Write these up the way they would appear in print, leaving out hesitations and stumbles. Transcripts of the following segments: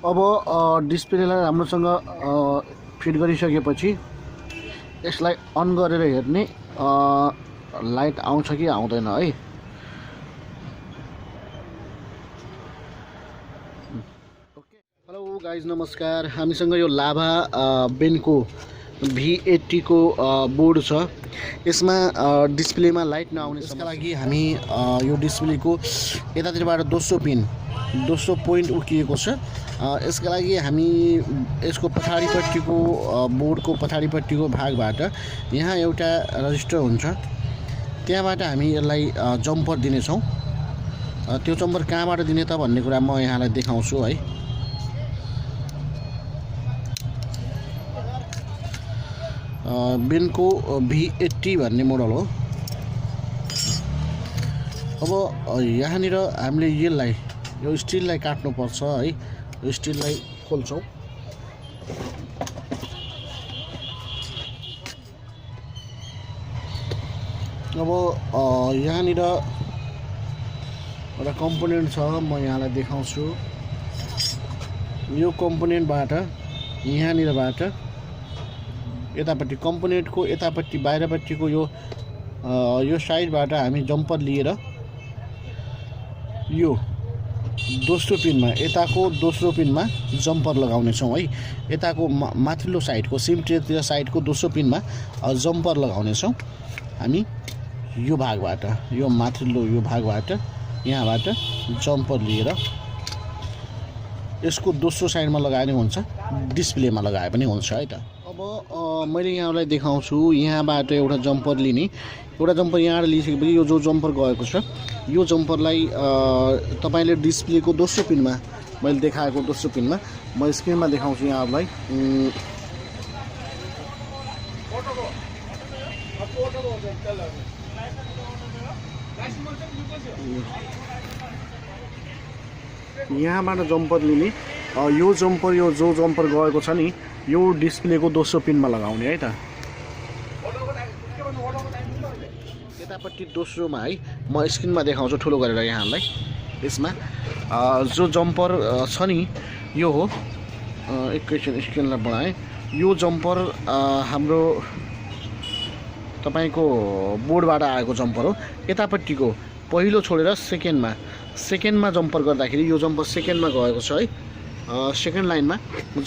अब डिस्प्लेलाई राम्रोसँग फिट गरिसकेपछि यसलाई अन गरेर हेर्ने लाइट आउँछ कि आउँदैन है। हेलो गाइज, नमस्कार। हामीसँग यो लाभा बेनको V80 को बोर्ड छ। यसमा डिस्प्लेमा लाइट नआउने यसका लागि हामी यो डिस्प्लेको यतातिरबाट दोस्रो पोइन्ट उकिएको छ। यसका लागि हामी यसको पछाडिपट्टिको बोर्डको पछाडिपट्टिको भागबाट यहाँ एउटा रजिस्टर हुन्छ, त्यहाँबाट हामी यसलाई जम्पर दिनेछौँ। त्यो जम्पर कहाँबाट दिने त भन्ने कुरा म यहाँलाई देखाउँछु है। बेनको V80 भन्ने मोडल हो। अब यहाँनिर हामीले यो स्टिललाई काट्नुपर्छ है। यो स्टिललाई खोल्छौँ। अब यहाँनिर एउटा कम्पोनेन्ट छ, म यहाँलाई देखाउँछु। यो कम्पोनेन्टबाट यहाँनिरबाट यतापट्टि कम्पोनेन्टको यतापट्टि बाहिरपट्टिको यो साइडबाट हामी जम्पर लिएर यो दोस्रो पिनमा यताको दोस्रो पिनमा जम्पर लगाउनेछौँ है। यताको माथिल्लो साइडको सिमतिर साइडको दोस्रो पिनमा जम्पर लगाउनेछौँ हामी। यो भागबाट यो माथिल्लो यो भागबाट यहाँबाट जम्पर लिएर यसको दोस्रो साइडमा लगाए पनि हुन्छ, डिस्प्लेमा लगाए पनि हुन्छ है त। अब मैले यहाँलाई देखाउँछु। यहाँबाट एउटा जम्पर लिने, एउटा जम्पर यहाँबाट लिइसकेपछि यो जो जम्पर गएको छ यो जम्परलाई तपाईले डिस्प्लेको दोस्रो पिनमा, मैले देखाएको दोस्रो पिनमा म स्क्रिनमा देखाउँछु यहाँलाई। यहाँबाट जम्पर लिने, यो जो जम्पर गएको छ नि यो डिस्प्लेको दोस्रो पिनमा लगाउने है त। यतापट्टि दोस्रोमा है, म स्क्रिनमा देखाउँछु ठुलो गरेर यहाँलाई। यसमा जो जम्पर छ नि यो हो। एकैछिन स्क्रिनलाई बढाएँ। यो जम्पर हाम्रो तपाईको बोर्डबाट आएको जम्पर हो। यतापट्टिको पहिलो छोडेर सेकेन्डमा जम्पर गर्दाखेरि यो जम्पर सेकेन्डमा गएको छ है। सेकेन्ड लाइनमा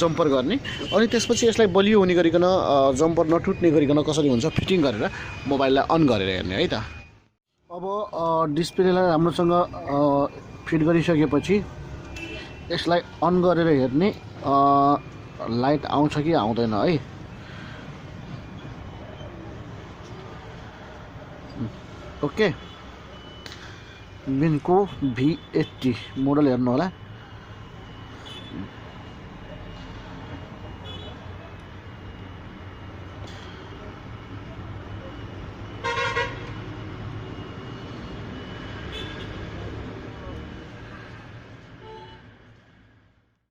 जम्पर गर्ने, अनि त्यसपछि यसलाई बलियो हुने गरिकन जम्पर नटुट्ने गरिकन कसरी हुन्छ फिटिङ गरेर मोबाइललाई अन गरेर हेर्ने है त। अब डिस्प्लेलाई राम्रोसँग फिट गरिसकेपछि यसलाई अन गरेर हेर्ने लाइट आउँछ कि आउँदैन है। ओके, बेनको V80 मोडल हेर्नु होला।